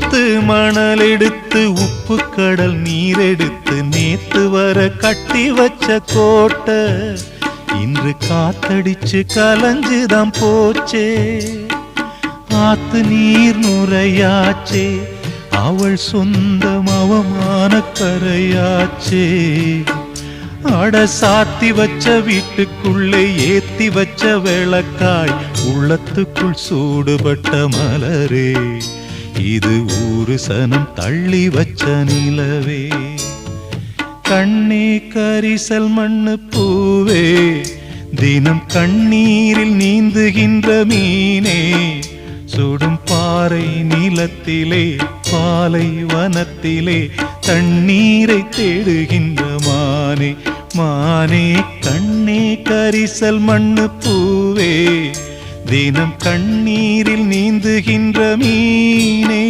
எடுத்து மணல் எடுத்து உப்பு கடல் நீர் எடுத்து நேத்து வர கட்டி வச்ச கோட்டை இன்று காத்தடிச்சு கலஞ்சுதான் போச்சே. ஆத்து நீர் நுரையாச்சே, அவள் சொந்தம் அவமான கரையாச்சே. அட சாத்தி வச்ச வீட்டுக்குள்ளே ஏத்தி வச்ச விளக்காய் உள்ளத்துக்குள் சூடுபட்ட மலரே, இது ஊரு சனம் தள்ளி வச்ச நிலவே. கண்ணே கரிசல் மண்ணு பூவே, தினம் கண்ணீரில் நீந்துகின்ற மீனே, சுடும் பாறை நிலத்திலே பாலை வனத்திலே தண்ணீரை தேடுகின்ற மானே. மானே கண்ணே கரிசல் மண்ணு பூவே, தினம் கண்ணீரில் நீந்துகின்ற மீனே.